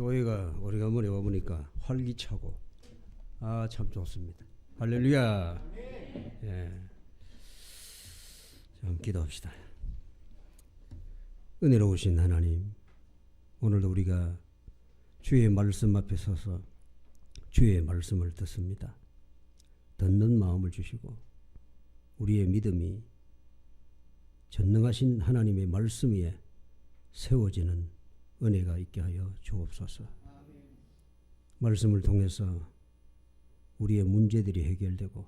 교회가 오래간만에 와보니까 활기차고 참 좋습니다. 할렐루야. 예. 좀 기도합시다. 은혜로우신 하나님, 오늘도 우리가 주의 말씀 앞에 서서 주의 말씀을 듣습니다. 듣는 마음을 주시고 우리의 믿음이 전능하신 하나님의 말씀 위에 세워지는 은혜가 있게 하여 주옵소서. 말씀을 통해서 우리의 문제들이 해결되고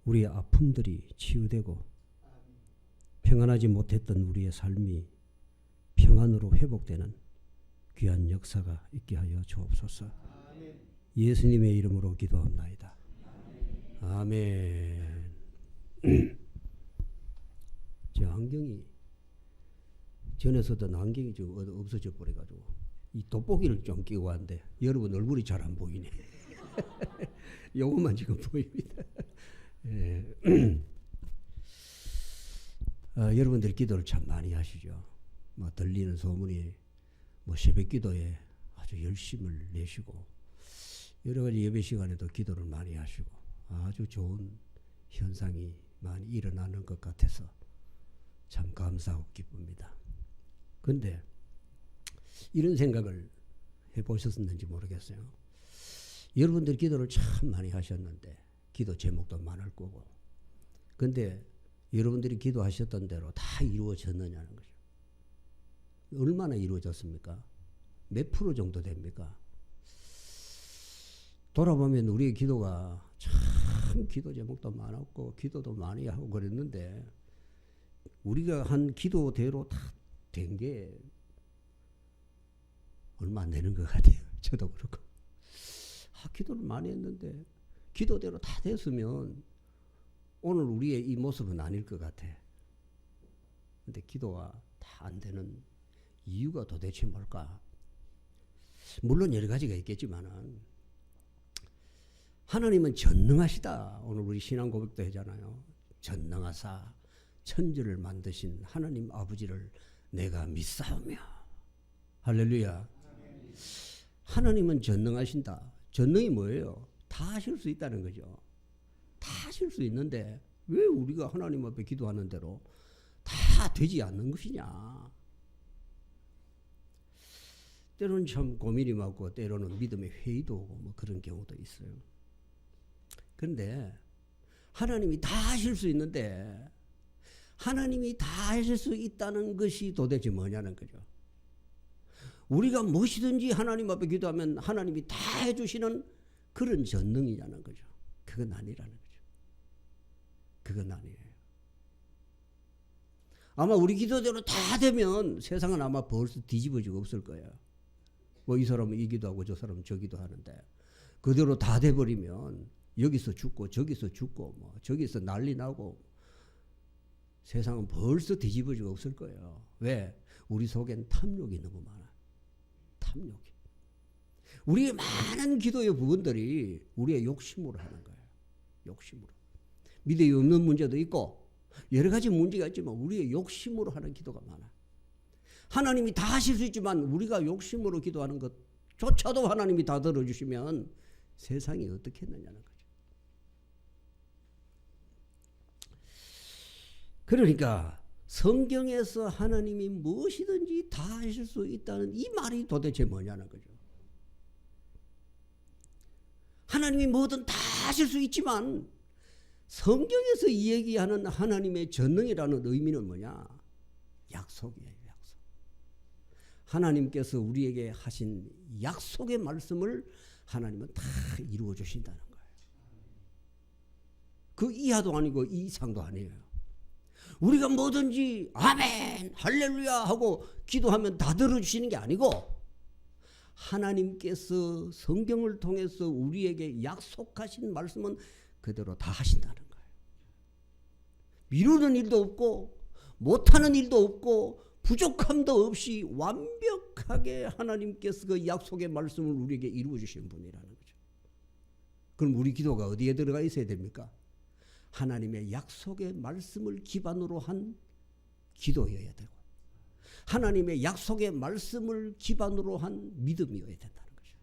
우리의 아픔들이 치유되고 평안하지 못했던 우리의 삶이 평안으로 회복되는 귀한 역사가 있게 하여 주옵소서. 예수님의 이름으로 기도합나이다. 아멘. 제 안경이 전에 쓰던 안경이 좀 없어져 버려가지고 이 돋보기를 좀 끼고 왔는데 여러분 얼굴이 잘 안 보이네. 요것만 지금 보입니다. 예. 여러분들 기도를 참 많이 하시죠. 뭐 들리는 소문이 뭐 새벽 기도에 아주 열심을 내시고 여러 가지 예배 시간에도 기도를 많이 하시고 아주 좋은 현상이 많이 일어나는 것 같아서 참 감사하고 기쁩니다. 근데 이런 생각을 해보셨는지 모르겠어요. 여러분들 기도를 참 많이 하셨는데 기도 제목도 많을 거고 근데 여러분들이 기도하셨던 대로 다 이루어졌느냐는 거죠. 얼마나 이루어졌습니까? 몇 프로 정도 됩니까? 돌아보면 우리의 기도가 참 기도 제목도 많았고 기도도 많이 하고 그랬는데 우리가 한 기도대로 다 된 게 얼마 안 되는 것 같아요. 저도 그렇고. 기도를 많이 했는데 기도대로 다 됐으면 오늘 우리의 이 모습은 아닐 것 같아. 근데 기도가 다 안 되는 이유가 도대체 뭘까? 물론 여러 가지가 있겠지만은 하나님은 전능하시다. 오늘 우리 신앙 고백도 하잖아요. 전능하사 천지를 만드신 하나님 아버지를 내가 믿사오며. 할렐루야. 하나님은 전능하신다. 전능이 뭐예요? 다 하실 수 있다는 거죠. 다 하실 수 있는데 왜 우리가 하나님 앞에 기도하는 대로 다 되지 않는 것이냐. 때로는 참 고민이 많고 때로는 믿음의 회의도 오고 뭐 그런 경우도 있어요. 그런데 하나님이 다 하실 수 있는데 하나님이 다 하실 수 있다는 것이 도대체 뭐냐는 거죠. 우리가 무엇이든지 하나님 앞에 기도하면 하나님이 다 해주시는 그런 전능이냐는 거죠. 그건 아니라는 거죠. 그건 아니에요. 아마 우리 기도대로 다 되면 세상은 아마 벌써 뒤집어지고 없을 거예요. 뭐 이 사람은 이 기도하고 저 사람은 저 기도하는데 그대로 다 돼버리면 여기서 죽고 저기서 죽고 뭐 저기서 난리 나고 세상은 벌써 뒤집어지고 없을 거예요. 왜? 우리 속엔 탐욕이 너무 많아. 탐욕이. 우리의 많은 기도의 부분들이 우리의 욕심으로 하는 거예요. 욕심으로. 믿음이 없는 문제도 있고 여러 가지 문제가 있지만 우리의 욕심으로 하는 기도가 많아. 하나님이 다 하실 수 있지만 우리가 욕심으로 기도하는 것조차도 하나님이 다 들어주시면 세상이 어떻게 했느냐는 거죠. 그러니까 성경에서 하나님이 무엇이든지 다 하실 수 있다는 이 말이 도대체 뭐냐는 거죠. 하나님이 뭐든 다 하실 수 있지만 성경에서 이야기하는 하나님의 전능이라는 의미는 뭐냐? 약속이에요. 약속. 하나님께서 우리에게 하신 약속의 말씀을 하나님은 다 이루어 주신다는 거예요. 그 이하도 아니고 이 이상도 아니에요. 우리가 뭐든지 아멘 할렐루야 하고 기도하면 다 들어주시는 게 아니고 하나님께서 성경을 통해서 우리에게 약속하신 말씀은 그대로 다 하신다는 거예요. 미루는 일도 없고 못하는 일도 없고 부족함도 없이 완벽하게 하나님께서 그 약속의 말씀을 우리에게 이루어 주신 분이라는 거죠. 그럼 우리 기도가 어디에 들어가 있어야 됩니까? 하나님의 약속의 말씀을 기반으로 한 기도여야 되고 하나님의 약속의 말씀을 기반으로 한 믿음이어야 된다는 거죠.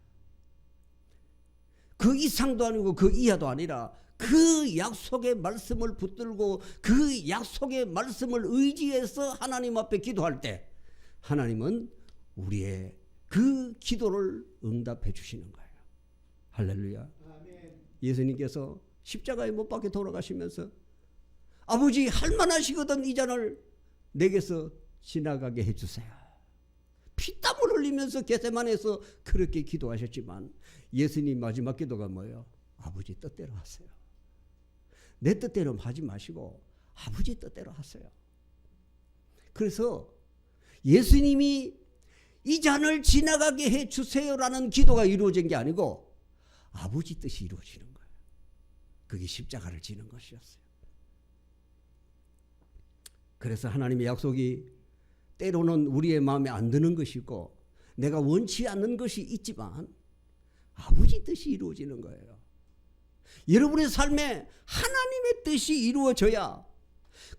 그 이상도 아니고 그 이하도 아니라 그 약속의 말씀을 붙들고 그 약속의 말씀을 의지해서 하나님 앞에 기도할 때 하나님은 우리의 그 기도를 응답해 주시는 거예요. 할렐루야. 아멘. 예수님께서 십자가에 못 박혀 돌아가시면서 아버지 할만하시거든 이 잔을 내게서 지나가게 해주세요. 피땀을 흘리면서 겟세마네에서 그렇게 기도하셨지만 예수님 마지막 기도가 뭐예요? 아버지 뜻대로 하세요. 내 뜻대로 하지 마시고 아버지 뜻대로 하세요. 그래서 예수님이 이 잔을 지나가게 해주세요라는 기도가 이루어진 게 아니고 아버지 뜻이 이루어지는 거예요. 그게 십자가를 지는 것이었어요. 그래서 하나님의 약속이 때로는 우리의 마음에 안 드는 것이고 내가 원치 않는 것이 있지만 아버지 뜻이 이루어지는 거예요. 여러분의 삶에 하나님의 뜻이 이루어져야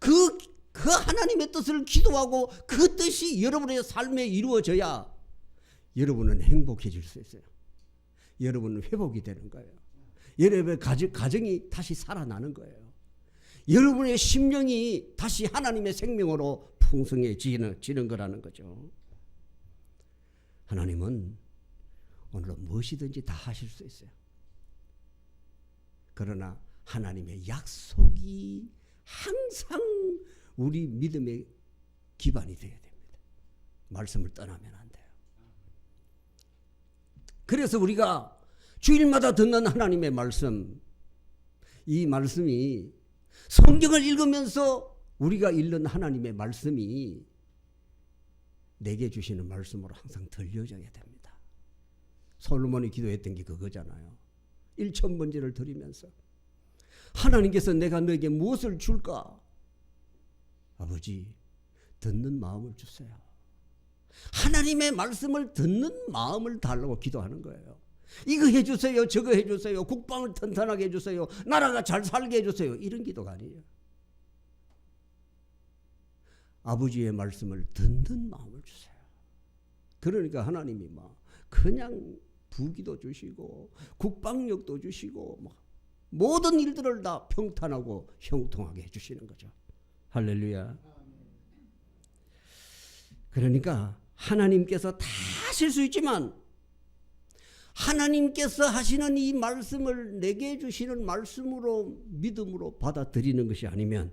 그 하나님의 뜻을 기도하고 그 뜻이 여러분의 삶에 이루어져야 여러분은 행복해질 수 있어요. 여러분은 회복이 되는 거예요. 여러분의 가정이 다시 살아나는 거예요. 여러분의 심령이 다시 하나님의 생명으로 풍성해지는 거라는 거죠. 하나님은 오늘은 무엇이든지 다 하실 수 있어요. 그러나 하나님의 약속이 항상 우리 믿음의 기반이 되어야 됩니다. 말씀을 떠나면 안 돼요. 그래서 우리가 주일마다 듣는 하나님의 말씀, 이 말씀이 성경을 읽으면서 우리가 읽는 하나님의 말씀이 내게 주시는 말씀으로 항상 들려져야 됩니다. 솔로몬이 기도했던 게 그거잖아요. 1,000번제를 드리면서 하나님께서 내가 너에게 무엇을 줄까? 아버지, 듣는 마음을 주세요. 하나님의 말씀을 듣는 마음을 달라고 기도하는 거예요. 이거 해주세요, 저거 해주세요, 국방을 튼튼하게 해주세요, 나라가 잘 살게 해주세요, 이런 기도가 아니에요. 아버지의 말씀을 듣는 마음을 주세요. 그러니까 하나님이 막 그냥 부귀도 주시고 국방력도 주시고 모든 일들을 다 평탄하고 형통하게 해주시는 거죠. 할렐루야. 그러니까 하나님께서 다 하실 수 있지만 하나님께서 하시는 이 말씀을 내게 주시는 말씀으로 믿음으로 받아들이는 것이 아니면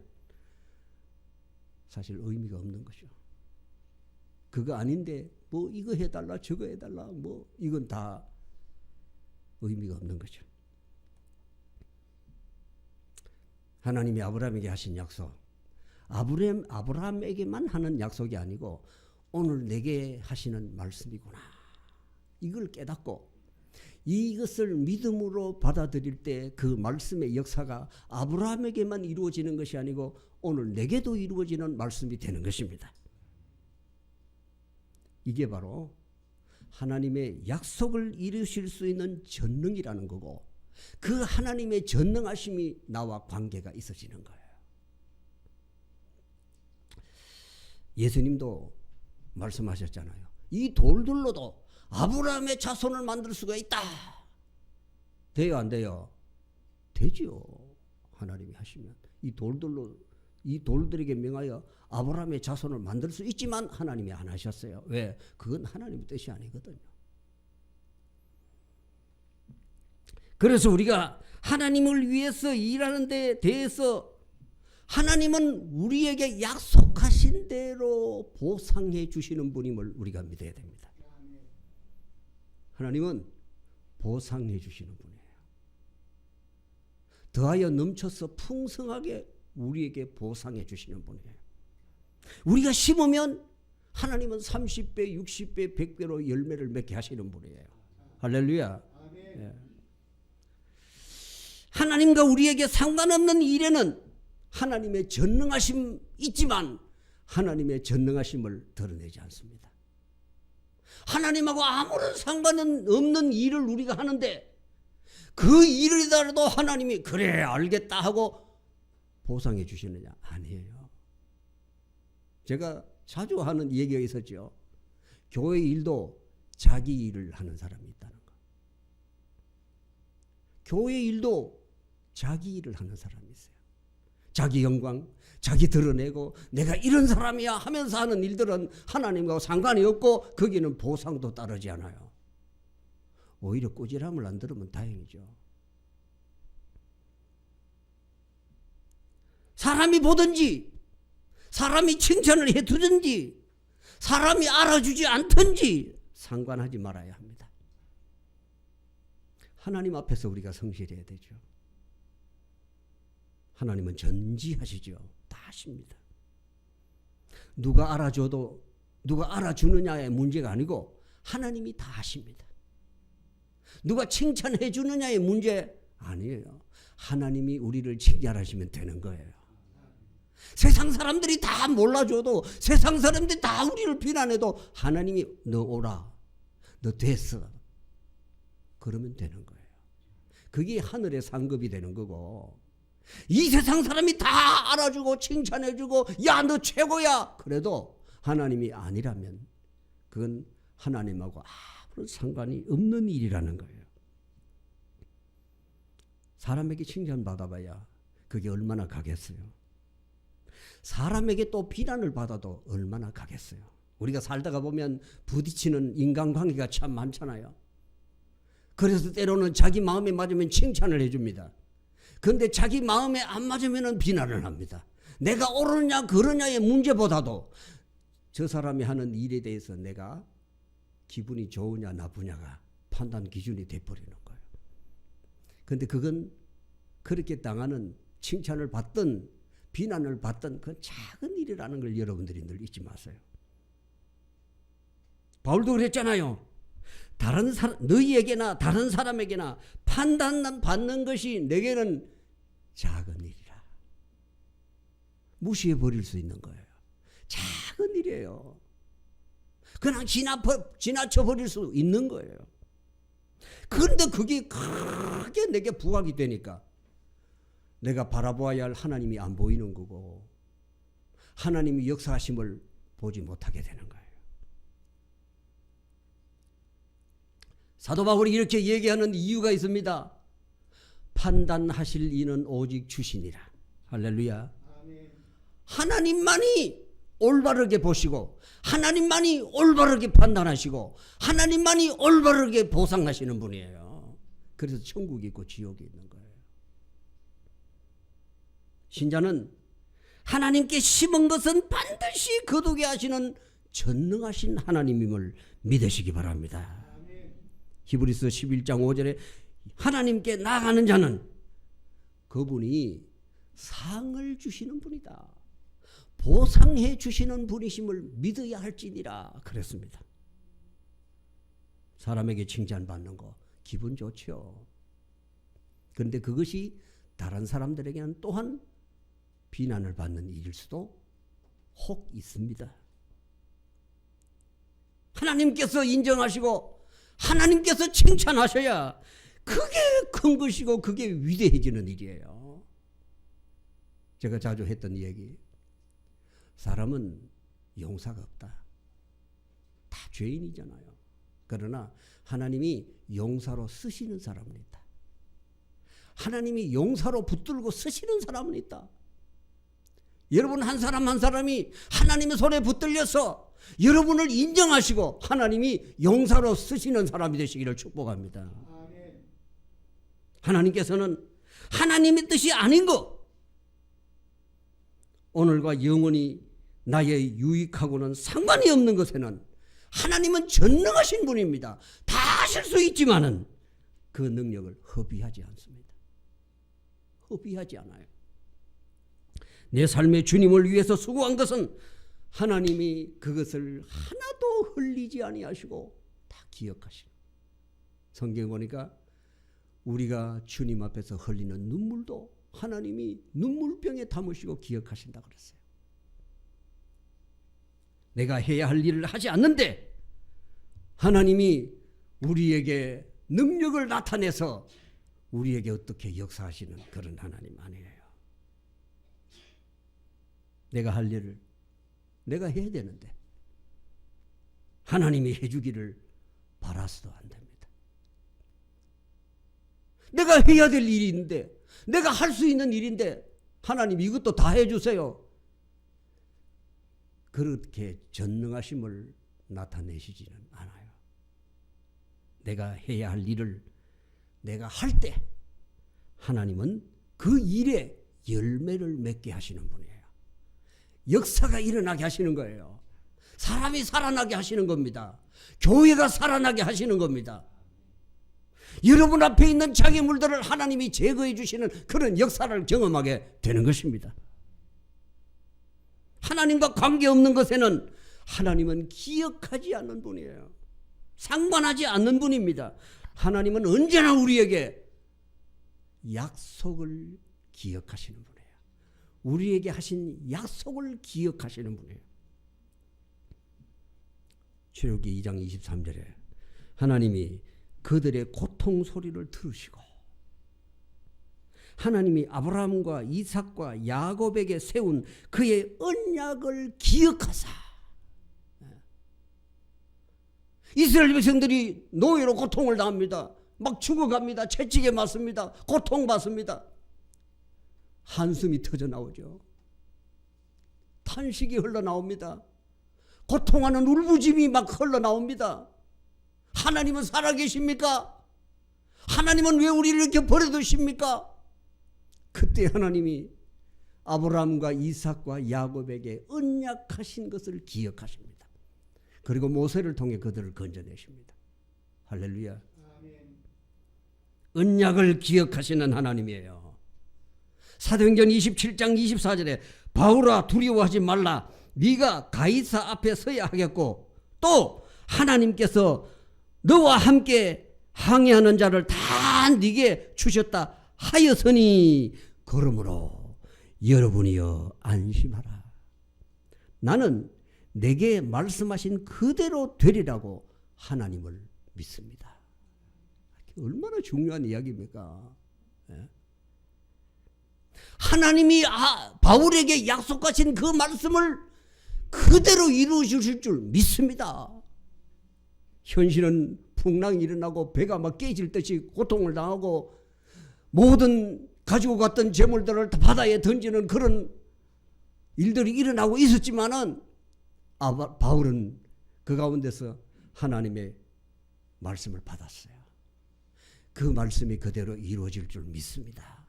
사실 의미가 없는 것이죠. 그거 아닌데 뭐 이거 해달라 저거 해달라 뭐 이건 다 의미가 없는 거죠. 하나님이 아브라함에게 하신 약속, 아브라함에게만 하는 약속이 아니고 오늘 내게 하시는 말씀이구나. 이걸 깨닫고 이것을 믿음으로 받아들일 때 그 말씀의 역사가 아브라함에게만 이루어지는 것이 아니고 오늘 내게도 이루어지는 말씀이 되는 것입니다. 이게 바로 하나님의 약속을 이루실 수 있는 전능이라는 거고 그 하나님의 전능하심이 나와 관계가 있어지는 거예요. 예수님도 말씀하셨잖아요. 이 돌들로도 아브라함의 자손을 만들 수가 있다. 돼요, 안 돼요? 되지요. 하나님이 하시면 이 돌들에게 명하여 아브라함의 자손을 만들 수 있지만 하나님이 안 하셨어요. 왜? 그건 하나님의 뜻이 아니거든요. 그래서 우리가 하나님을 위해서 일하는 데 대해서 하나님은 우리에게 약속하신 대로 보상해 주시는 분임을 우리가 믿어야 됩니다. 하나님은 보상해 주시는 분이에요. 더하여 넘쳐서 풍성하게 우리에게 보상해 주시는 분이에요. 우리가 심으면 하나님은 30배, 60배, 100배로 열매를 맺게 하시는 분이에요. 할렐루야. 예. 하나님과 우리에게 상관없는 일에는 하나님의 전능하심 있지만 하나님의 전능하심을 드러내지 않습니다. 하나님하고 아무런 상관은 없는 일을 우리가 하는데 그 일이라도 하나님이 그래 알겠다 하고 보상해 주시느냐? 아니에요. 제가 자주 하는 얘기가 있었죠. 교회 일도 자기 일을 하는 사람이 있다는 거. 교회 일도 자기 일을 하는 사람이 있어요. 자기 영광, 자기 드러내고 내가 이런 사람이야 하면서 하는 일들은 하나님과 상관이 없고 거기는 보상도 따르지 않아요. 오히려 꾸지람을 안 들으면 다행이죠. 사람이 보든지 사람이 칭찬을 해두든지 사람이 알아주지 않든지 상관하지 말아야 합니다. 하나님 앞에서 우리가 성실해야 되죠. 하나님은 전지하시죠. 다 아십니다. 누가 알아줘도 누가 알아주느냐의 문제가 아니고 하나님이 다 아십니다. 누가 칭찬해 주느냐의 문제 아니에요. 하나님이 우리를 칭찬하시면 되는 거예요. 세상 사람들이 다 몰라줘도 세상 사람들이 다 우리를 비난해도 하나님이 너 오라, 너 됐어, 그러면 되는 거예요. 그게 하늘의 상급이 되는 거고, 이 세상 사람이 다 알아주고 칭찬해주고 야 너 최고야 그래도 하나님이 아니라면 그건 하나님하고 아무런 상관이 없는 일이라는 거예요. 사람에게 칭찬받아봐야 그게 얼마나 가겠어요. 사람에게 또 비난을 받아도 얼마나 가겠어요. 우리가 살다가 보면 부딪히는 인간관계가 참 많잖아요. 그래서 때로는 자기 마음에 맞으면 칭찬을 해줍니다. 그런데 자기 마음에 안 맞으면 비난을 합니다. 내가 옳으냐 그러냐의 문제보다도 저 사람이 하는 일에 대해서 내가 기분이 좋으냐 나쁘냐가 판단 기준이 돼버리는 거예요. 그런데 그건 그렇게 당하는 칭찬을 받든 비난을 받든 그 작은 일이라는 걸 여러분들이 늘 잊지 마세요. 바울도 그랬잖아요. 다른 사람, 너희에게나 다른 사람에게나 판단받는 것이 내게는 작은 일이라. 무시해 버릴 수 있는 거예요. 작은 일이에요. 그냥 지나쳐 버릴 수 있는 거예요. 그런데 그게 크게 내게 부각이 되니까 내가 바라보아야 할 하나님이 안 보이는 거고 하나님이 역사하심을 보지 못하게 되는 거예요. 사도 바울이 이렇게 얘기하는 이유가 있습니다. 판단하실 이는 오직 주시니라. 할렐루야. 아멘. 하나님만이 올바르게 보시고 하나님만이 올바르게 판단하시고 하나님만이 올바르게 보상하시는 분이에요. 그래서 천국이 있고 지옥이 있는 거예요. 신자는 하나님께 심은 것은 반드시 거두게 하시는 전능하신 하나님임을 믿으시기 바랍니다. 히브리서 11장 5절에 하나님께 나아가는 자는 그분이 상을 주시는 분이다. 보상해 주시는 분이심을 믿어야 할지니라 그랬습니다. 사람에게 칭찬받는 거 기분 좋죠. 그런데 그것이 다른 사람들에게는 또한 비난을 받는 일일 수도 혹 있습니다. 하나님께서 인정하시고 하나님께서 칭찬하셔야 그게 큰 것이고 그게 위대해지는 일이에요. 제가 자주 했던 얘기, 사람은 용사가 없다. 다 죄인이잖아요. 그러나 하나님이 용사로 쓰시는 사람은 있다. 하나님이 용사로 붙들고 쓰시는 사람은 있다. 여러분 한 사람 한 사람이 하나님의 손에 붙들려서 여러분을 인정하시고 하나님이 용사로 쓰시는 사람이 되시기를 축복합니다. 아멘. 하나님께서는 하나님의 뜻이 아닌 것, 오늘과 영원히 나의 유익하고는 상관이 없는 것에는 하나님은 전능하신 분입니다. 다 하실 수 있지만은 그 능력을 허비하지 않습니다. 허비하지 않아요. 내 삶의 주님을 위해서 수고한 것은 하나님이 그것을 하나도 흘리지 아니하시고 다 기억하시는. 성경에 보니까 우리가 주님 앞에서 흘리는 눈물도 하나님이 눈물병에 담으시고 기억하신다 그랬어요. 내가 해야 할 일을 하지 않는데 하나님이 우리에게 능력을 나타내서 우리에게 어떻게 역사하시는 그런 하나님 아니에요. 내가 할 일을 내가 해야 되는데 하나님이 해주기를 바라서도 안 됩니다. 내가 해야 될 일인데, 내가 할 수 있는 일인데 하나님 이것도 다 해주세요. 그렇게 전능하심을 나타내시지는 않아요. 내가 해야 할 일을 내가 할 때 하나님은 그 일에 열매를 맺게 하시는 분이에요. 역사가 일어나게 하시는 거예요. 사람이 살아나게 하시는 겁니다. 교회가 살아나게 하시는 겁니다. 여러분 앞에 있는 장애물들을 하나님이 제거해 주시는 그런 역사를 경험하게 되는 것입니다. 하나님과 관계없는 것에는 하나님은 기억하지 않는 분이에요. 상관하지 않는 분입니다. 하나님은 언제나 우리에게 약속을 기억하시는 분이에요. 우리에게 하신 약속을 기억하시는 분이에요. 출애굽기 2장 23절에 하나님이 그들의 고통 소리를 들으시고 하나님이 아브라함과 이삭과 야곱에게 세운 그의 언약을 기억하사, 이스라엘 백성들이 노예로 고통을 당합니다. 막 죽어갑니다. 채찍에 맞습니다. 고통받습니다. 한숨이 터져 나오죠. 탄식이 흘러나옵니다. 고통하는 울부짖음이 막 흘러나옵니다. 하나님은 살아계십니까? 하나님은 왜 우리를 이렇게 버려두십니까? 그때 하나님이 아브라함과 이삭과 야곱에게 언약하신 것을 기억하십니다. 그리고 모세를 통해 그들을 건져내십니다. 할렐루야. 언약을 기억하시는 하나님이에요. 사도행전 27장 24절에 바울아 두려워하지 말라. 네가 가이사 앞에 서야 하겠고 또 하나님께서 너와 함께 항해하는 자를 다 네게 주셨다 하였으니 그러므로 여러분이여 안심하라. 나는 내게 말씀하신 그대로 되리라고 하나님을 믿습니다. 얼마나 중요한 이야기입니까? 하나님이 바울에게 약속하신 그 말씀을 그대로 이루어 주실 줄 믿습니다. 현실은 풍랑이 일어나고 배가 막 깨질 듯이 고통을 당하고 모든 가지고 갔던 재물들을 바다에 던지는 그런 일들이 일어나고 있었지만은 바울은 그 가운데서 하나님의 말씀을 받았어요. 그 말씀이 그대로 이루어질 줄 믿습니다.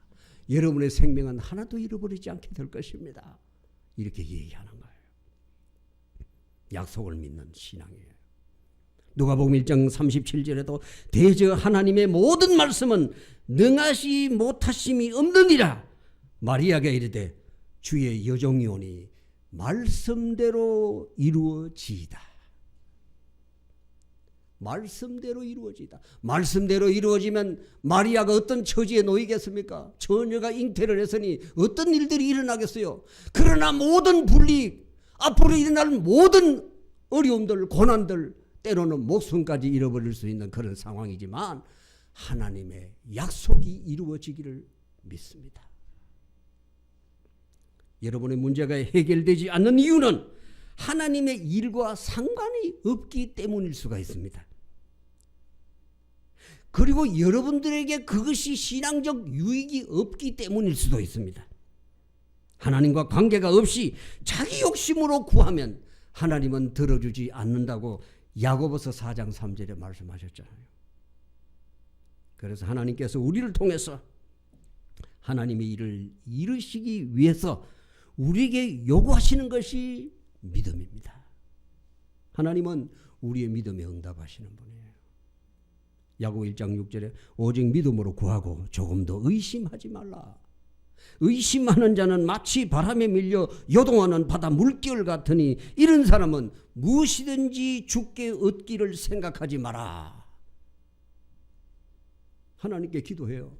여러분의 생명은 하나도 잃어버리지 않게 될 것입니다. 이렇게 얘기하는 거예요. 약속을 믿는 신앙이에요. 누가복음 1장 37절에도 대저 하나님의 모든 말씀은 능하시 못하심이 없느니라. 마리아가 이르되 주의 여종이 오니 말씀대로 이루어지이다. 말씀대로 이루어지다. 말씀대로 이루어지면 마리아가 어떤 처지에 놓이겠습니까? 처녀가 잉태를 했으니 어떤 일들이 일어나겠어요? 그러나 모든 불리, 앞으로 일어날 모든 어려움들, 고난들, 때로는 목숨까지 잃어버릴 수 있는 그런 상황이지만 하나님의 약속이 이루어지기를 믿습니다. 여러분의 문제가 해결되지 않는 이유는 하나님의 일과 상관이 없기 때문일 수가 있습니다. 그리고 여러분들에게 그것이 신앙적 유익이 없기 때문일 수도 있습니다. 하나님과 관계가 없이 자기 욕심으로 구하면 하나님은 들어주지 않는다고 야고보서 4장 3절에 말씀하셨잖아요. 그래서 하나님께서 우리를 통해서 하나님의 일을 이루시기 위해서 우리에게 요구하시는 것이 믿음입니다. 하나님은 우리의 믿음에 응답하시는 분이에요. 야고보 1장 6절에 오직 믿음으로 구하고 조금 더 의심하지 말라. 의심하는 자는 마치 바람에 밀려 요동하는 바다 물결 같으니 이런 사람은 무엇이든지 주께 얻기를 생각하지 마라. 하나님께 기도해요.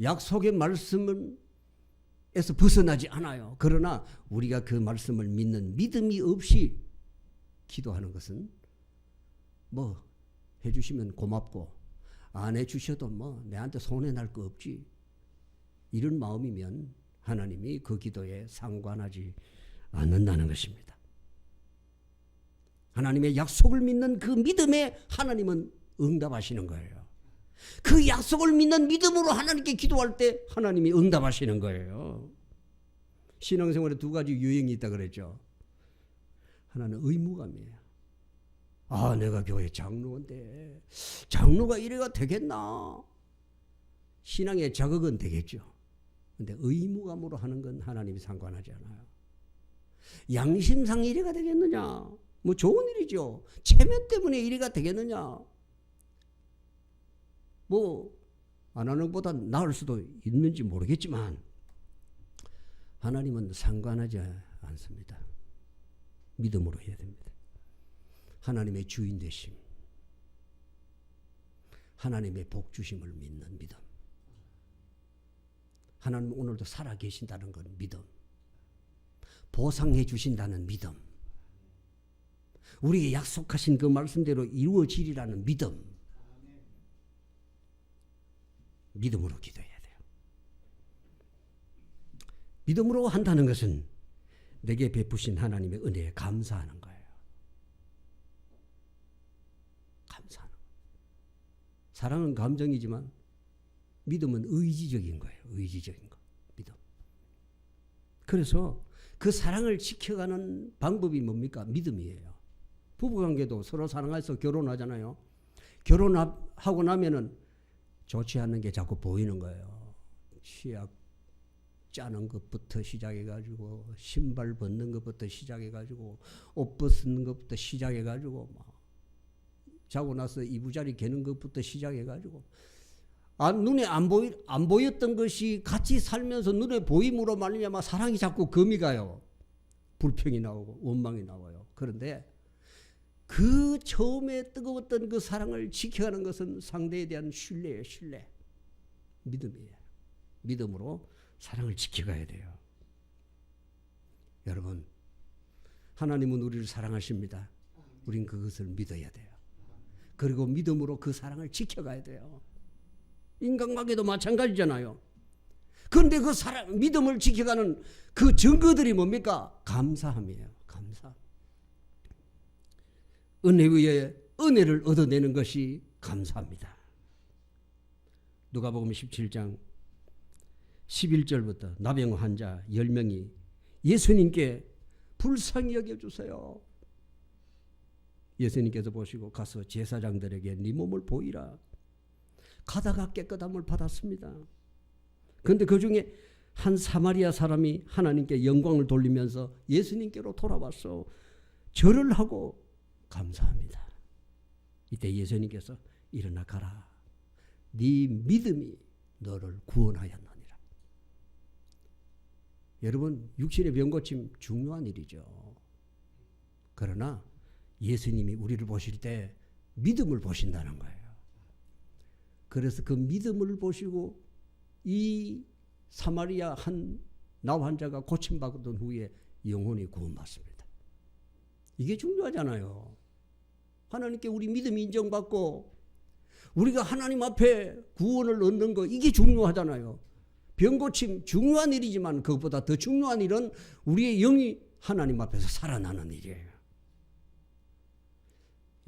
약속의 말씀은 에서 벗어나지 않아요. 그러나 우리가 그 말씀을 믿는 믿음이 없이 기도하는 것은 뭐 해주시면 고맙고 안 해주셔도 뭐 내한테 손해날 거 없지, 이런 마음이면 하나님이 그 기도에 상관하지 않는다는 것입니다. 하나님의 약속을 믿는 그 믿음에 하나님은 응답하시는 거예요. 그 약속을 믿는 믿음으로 하나님께 기도할 때 하나님이 응답하시는 거예요. 신앙생활에 두 가지 유형이 있다 그랬죠. 하나는 의무감이에요. 아, 내가 교회 장로인데 장로가 이래가 되겠나? 신앙의 자극은 되겠죠. 근데 의무감으로 하는 건 하나님이 상관하지 않아요. 양심상 이래가 되겠느냐? 뭐 좋은 일이죠. 체면 때문에 이래가 되겠느냐? 뭐 안 하는 것보다 나을 수도 있는지 모르겠지만 하나님은 상관하지 않습니다. 믿음으로 해야 됩니다. 하나님의 주인 되심, 하나님의 복 주심을 믿는 믿음. 하나님 오늘도 살아 계신다는 건 믿음. 보상해 주신다는 믿음. 우리에게 약속하신 그 말씀대로 이루어지리라는 믿음. 믿음으로 기도해야 돼요. 믿음으로 한다는 것은 내게 베푸신 하나님의 은혜에 감사하는 거예요. 감사하는 거예요. 사랑은 감정이지만 믿음은 의지적인 거예요. 의지적인 거. 믿음. 그래서 그 사랑을 지켜가는 방법이 뭡니까? 믿음이에요. 부부관계도 서로 사랑해서 결혼하잖아요. 결혼하고 나면은 좋지 않는 게 자꾸 보이는 거예요. 치약 짜는 것부터 시작해가지고 신발 벗는 것부터 시작해가지고 옷 벗는 것부터 시작해가지고 막 자고 나서 이부자리 개는 것부터 시작해가지고 눈에 안 보였던 것이 같이 살면서 눈에 보임으로 말미암아 사랑이 자꾸 금이 가요. 불평이 나오고 원망이 나와요. 그런데 그 처음에 뜨거웠던 그 사랑을 지켜가는 것은 상대에 대한 신뢰예요. 신뢰. 믿음이에요. 믿음으로 사랑을 지켜가야 돼요. 여러분, 하나님은 우리를 사랑하십니다. 우린 그것을 믿어야 돼요. 그리고 믿음으로 그 사랑을 지켜가야 돼요. 인간관계도 마찬가지잖아요. 그런데 그 사랑, 믿음을 지켜가는 그 증거들이 뭡니까? 감사함이에요. 감사. 은혜 위에 은혜를 얻어내는 것이 감사합니다. 누가복음 17장 11절부터 나병 환자 10명이 예수님께 불쌍히 여겨주세요. 예수님께서 보시고 가서 제사장들에게 네 몸을 보이라. 가다가 깨끗함을 받았습니다. 그런데 그 중에 한 사마리아 사람이 하나님께 영광을 돌리면서 예수님께로 돌아와서 절을 하고 감사합니다. 이때 예수님께서 일어나 가라. 네 믿음이 너를 구원하였느니라. 여러분, 육신의 병 고침 중요한 일이죠. 그러나 예수님이 우리를 보실 때 믿음을 보신다는 거예요. 그래서 그 믿음을 보시고 이 사마리아 한 나 환자가 고침받은 후에 영혼이 구원받습니다. 이게 중요하잖아요. 하나님께 우리 믿음이 인정받고 우리가 하나님 앞에 구원을 얻는 거, 이게 중요하잖아요. 병고침 중요한 일이지만 그것보다 더 중요한 일은 우리의 영이 하나님 앞에서 살아나는 일이에요.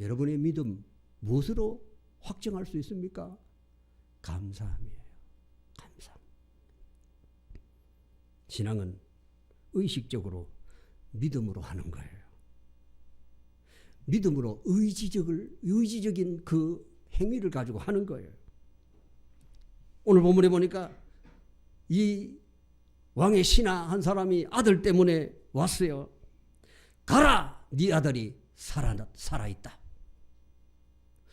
여러분의 믿음 무엇으로 확정할 수 있습니까? 감사함이에요. 감사. 신앙은 의식적으로 믿음으로 하는 거예요. 믿음으로 의지적인 그 행위를 가지고 하는 거예요. 오늘 본문에 보니까 이 왕의 신하 한 사람이 아들 때문에 왔어요. 가라, 네 아들이 살아있다.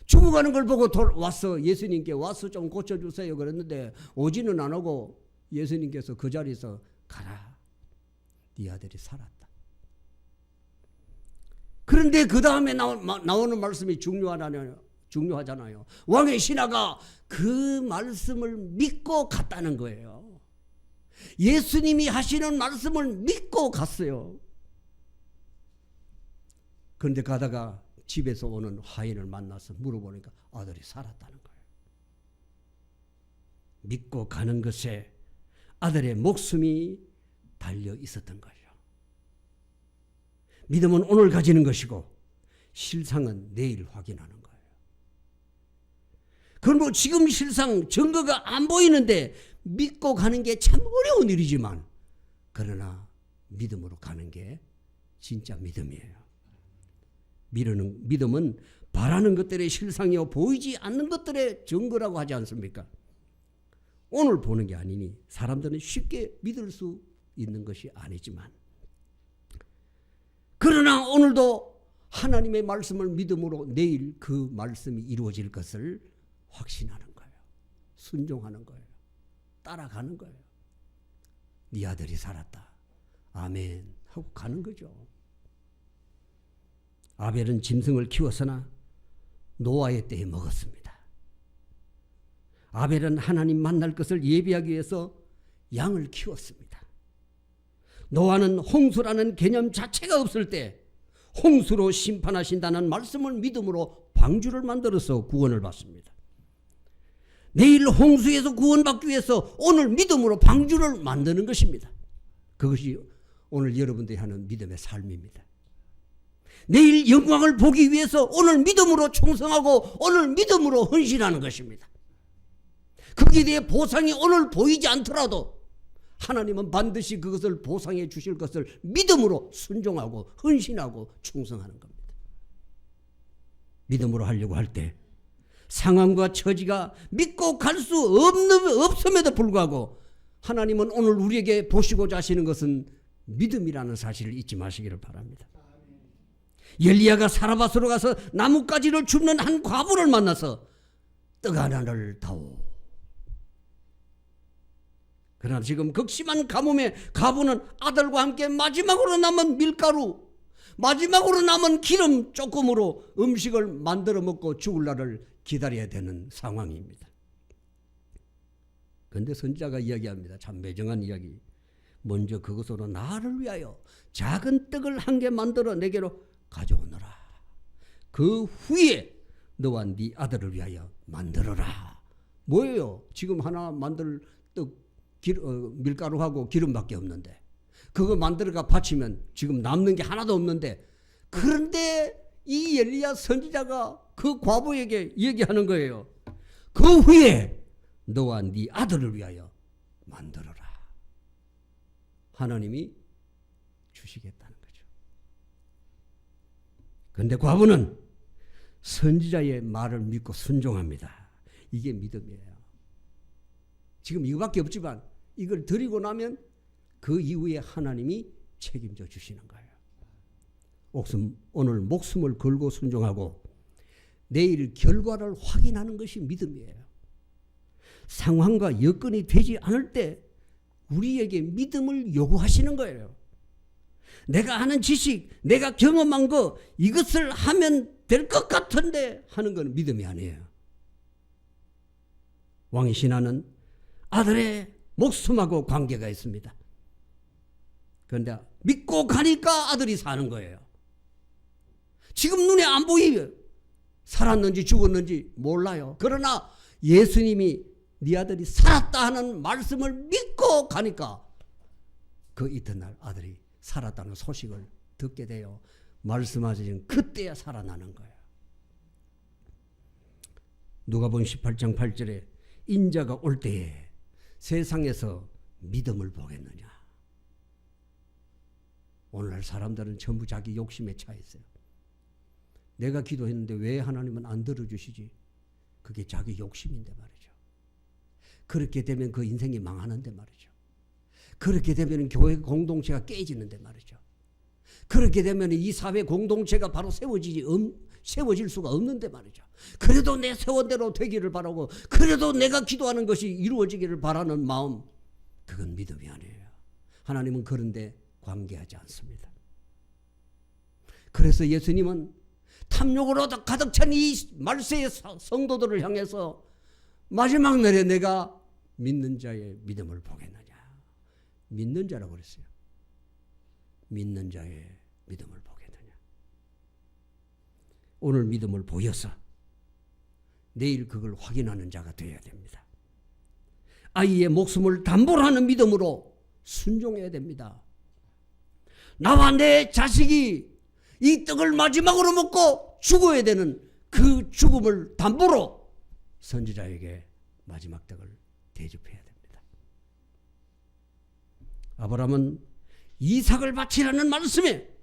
죽어가는 걸 보고 와서 예수님께 와서 좀 고쳐주세요 그랬는데 오지는 안 오고 예수님께서 그 자리에서 가라, 네 아들이 살았다. 그런데 그 다음에 나오는 말씀이 중요하잖아요. 왕의 신하가 그 말씀을 믿고 갔다는 거예요. 예수님이 하시는 말씀을 믿고 갔어요. 그런데 가다가 집에서 오는 화인을 만나서 물어보니까 아들이 살았다는 거예요. 믿고 가는 것에 아들의 목숨이 달려 있었던 거예요. 믿음은 오늘 가지는 것이고 실상은 내일 확인하는 거예요. 그건 뭐 지금 실상 증거가 안 보이는데 믿고 가는 게 참 어려운 일이지만 그러나 믿음으로 가는 게 진짜 믿음이에요. 믿음은 바라는 것들의 실상이요 보이지 않는 것들의 증거라고 하지 않습니까? 오늘 보는 게 아니니 사람들은 쉽게 믿을 수 있는 것이 아니지만 그러나 오늘도 하나님의 말씀을 믿음으로 내일 그 말씀이 이루어질 것을 확신하는 거예요. 순종하는 거예요. 따라가는 거예요. 네 아들이 살았다. 아멘 하고 가는 거죠. 아벨은 짐승을 키웠으나 노아의 때에 먹었습니다. 아벨은 하나님 만날 것을 예비하기 위해서 양을 키웠습니다. 노아는 홍수라는 개념 자체가 없을 때 홍수로 심판하신다는 말씀을 믿음으로 방주를 만들어서 구원을 받습니다. 내일 홍수에서 구원받기 위해서 오늘 믿음으로 방주를 만드는 것입니다. 그것이 오늘 여러분들이 하는 믿음의 삶입니다. 내일 영광을 보기 위해서 오늘 믿음으로 충성하고 오늘 믿음으로 헌신하는 것입니다. 거기에 대해 보상이 오늘 보이지 않더라도 하나님은 반드시 그것을 보상해 주실 것을 믿음으로 순종하고 헌신하고 충성하는 겁니다. 믿음으로 하려고 할 때 상황과 처지가 믿고 갈 수 없음에도 불구하고 하나님은 오늘 우리에게 보시고자 하시는 것은 믿음이라는 사실을 잊지 마시기를 바랍니다. 엘리야가 사라밧으로 가서 나뭇가지를 줍는 한 과부를 만나서 떡 하나를 다오. 그러나 지금 극심한 가뭄에 과부는 아들과 함께 마지막으로 남은 밀가루, 마지막으로 남은 기름 조금으로 음식을 만들어 먹고 죽을 날을 기다려야 되는 상황입니다. 그런데 선지자가 이야기합니다. 참 매정한 이야기. 먼저 그것으로 나를 위하여 작은 떡을 한 개 만들어 내게로 가져오너라. 그 후에 너와 네 아들을 위하여 만들어라. 뭐예요? 지금 하나 만들 떡 밀가루하고 기름밖에 없는데 그거 만들어가 바치면 지금 남는 게 하나도 없는데 그런데 이 엘리야 선지자가 그 과부에게 얘기하는 거예요. 그 후에 너와 네 아들을 위하여 만들어라. 하나님이 주시겠다는 거죠. 그런데 과부는 선지자의 말을 믿고 순종합니다. 이게 믿음이에요. 지금 이거밖에 없지만 이걸 드리고 나면 그 이후에 하나님이 책임져 주시는 거예요. 오늘 목숨을 걸고 순종하고 내일 결과를 확인하는 것이 믿음이에요. 상황과 여건이 되지 않을 때 우리에게 믿음을 요구하시는 거예요. 내가 아는 지식, 내가 경험한 거 이것을 하면 될 것 같은데 하는 건 믿음이 아니에요. 왕의 신하는 아들의 목숨하고 관계가 있습니다. 그런데 믿고 가니까 아들이 사는 거예요. 지금 눈에 안 보이요. 살았는지 죽었는지 몰라요. 그러나 예수님이 네 아들이 살았다 하는 말씀을 믿고 가니까 그 이튿날 아들이 살았다는 소식을 듣게 돼요. 말씀하신 그때야 살아나는 거예요. 누가복음 18장 8절에 인자가 올 때에 세상에서 믿음을 보겠느냐. 오늘날 사람들은 전부 자기 욕심에 차 있어요. 내가 기도했는데 왜 하나님은 안 들어주시지? 그게 자기 욕심인데 말이죠. 그렇게 되면 그 인생이 망하는데 말이죠. 그렇게 되면 교회 공동체가 깨지는데 말이죠. 그렇게 되면 이 사회 공동체가 바로 세워질 수가 없는데 말이죠. 그래도 내 세원대로 되기를 바라고 그래도 내가 기도하는 것이 이루어지기를 바라는 마음, 그건 믿음이 아니에요. 하나님은 그런데 관계하지 않습니다. 그래서 예수님은 탐욕으로 가득 찬 이 말세의 성도들을 향해서 마지막 날에 내가 믿는 자의 믿음을 보겠느냐. 믿는 자라고 그랬어요. 믿는 자의 믿음을 보겠느냐. 오늘 믿음을 보여서 내일 그걸 확인하는 자가 되어야 됩니다. 아이의 목숨을 담보로 하는 믿음으로 순종해야 됩니다. 나와 내 자식이 이 떡을 마지막으로 먹고 죽어야 되는 그 죽음을 담보로 선지자에게 마지막 떡을 대접해야 됩니다. 아브라함은 이삭을 바치라는 말씀에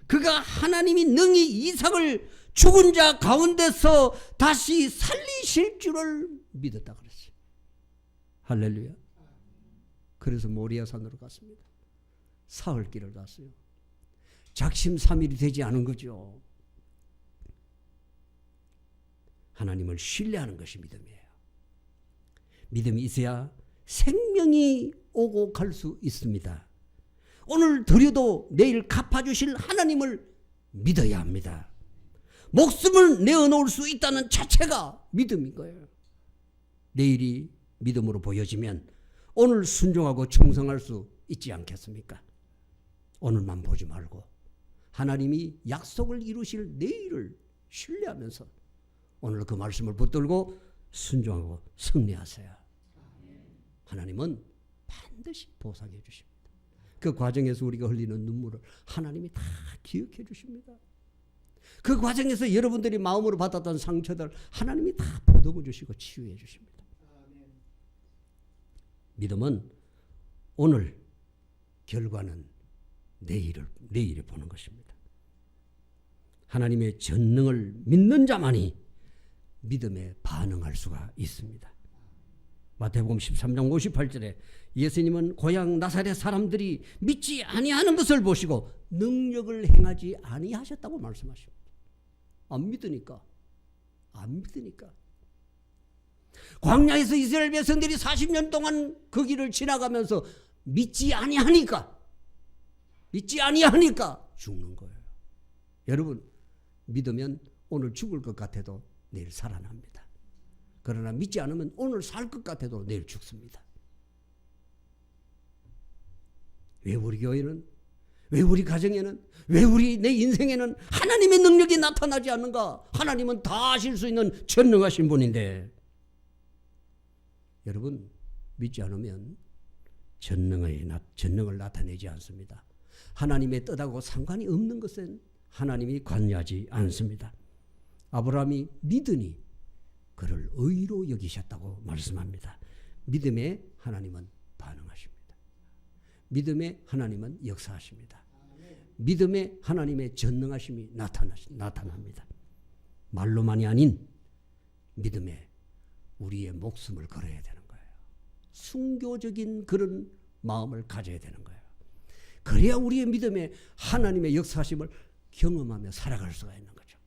그가 하나님이 능히 이삭을 죽은 자 가운데서 다시 살리실 줄을 믿었다 그랬어요. 할렐루야. 그래서 모리아 산으로 갔습니다. 사흘길을 갔어요. 작심삼일이 되지 않은 거죠. 하나님을 신뢰하는 것이 믿음이에요. 믿음이 있어야 생명이 오고 갈 수 있습니다. 오늘 드려도 내일 갚아주실 하나님을 믿어야 합니다. 목숨을 내어놓을 수 있다는 자체가 믿음인 거예요. 내일이 믿음으로 보여지면 오늘 순종하고 충성할 수 있지 않겠습니까? 오늘만 보지 말고 하나님이 약속을 이루실 내일을 신뢰하면서 오늘 그 말씀을 붙들고 순종하고 승리하세요. 하나님은 반드시 보상해 주십니다. 그 과정에서 우리가 흘리는 눈물을 하나님이 다 기억해 주십니다. 그 과정에서 여러분들이 마음으로 받았던 상처들 하나님이 다 보듬어 주시고 치유해 주십니다. 믿음은 오늘, 결과는 내일을 보는 것입니다. 하나님의 전능을 믿는 자만이 믿음에 반응할 수가 있습니다. 마태복음 13장 58절에 예수님은 고향 나사렛 사람들이 믿지 아니하는 것을 보시고 능력을 행하지 아니하셨다고 말씀하십니다. 안 믿으니까. 광야에서 이스라엘 백성들이 40년 동안 그 길을 지나가면서 믿지 아니하니까 죽는 거예요. 여러분, 믿으면 오늘 죽을 것 같아도 내일 살아납니다. 그러나 믿지 않으면 오늘 살 것 같아도 내일 죽습니다. 왜 우리 교회는, 왜 우리 가정에는, 왜 내 인생에는 하나님의 능력이 나타나지 않는가? 하나님은 다 하실 수 있는 전능하신 분인데, 여러분, 믿지 않으면 전능을 나타내지 않습니다. 하나님의 뜻하고 상관이 없는 것은 하나님이 관여하지 않습니다. 아브라함이 믿으니 그를 의로 여기셨다고 말씀합니다. 믿음에 하나님은 반응하십니다. 믿음에 하나님은 역사하십니다. 믿음에 하나님의 전능하심이 나타납니다. 말로만이 아닌 믿음에 우리의 목숨을 걸어야 되는 거예요. 순교적인 그런 마음을 가져야 되는 거예요. 그래야 우리의 믿음에 하나님의 역사하심을 경험하며 살아갈 수가 있는 거죠.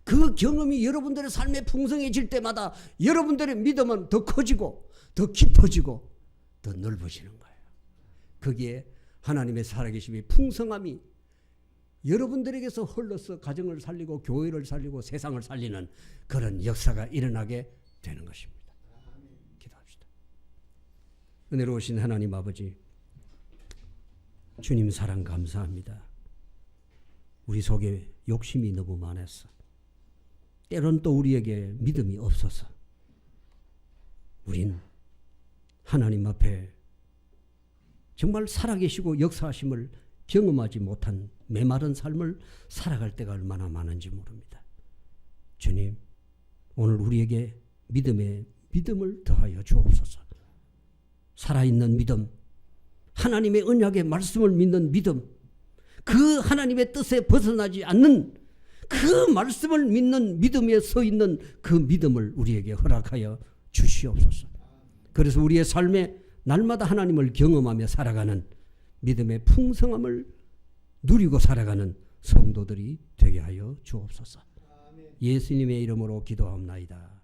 그 경험이 여러분들의 삶에 풍성해질 때마다 여러분들의 믿음은 더 커지고 더 깊어지고 더 넓어지는 거예요. 거기에 하나님의 살아계심이 풍성함이 여러분들에게서 흘러서 가정을 살리고 교회를 살리고 세상을 살리는 그런 역사가 일어나게 되는 것입니다. 기도합시다. 은혜로우신 하나님 아버지, 주님 사랑 감사합니다. 우리 속에 욕심이 너무 많았어. 때론 또 우리에게 믿음이 없어서 우린 하나님 앞에 정말 살아계시고 역사하심을 경험하지 못한 메마른 삶을 살아갈 때가 얼마나 많은지 모릅니다. 주님, 오늘 우리에게 믿음을 더하여 주옵소서. 살아있는 믿음, 하나님의 언약의 말씀을 믿는 믿음, 그 하나님의 뜻에 벗어나지 않는 그 말씀을 믿는 믿음에 서 있는 그 믿음을 우리에게 허락하여 주시옵소서. 그래서 우리의 삶에 날마다 하나님을 경험하며 살아가는 믿음의 풍성함을 누리고 살아가는 성도들이 되게 하여 주옵소서. 예수님의 이름으로 기도합니다.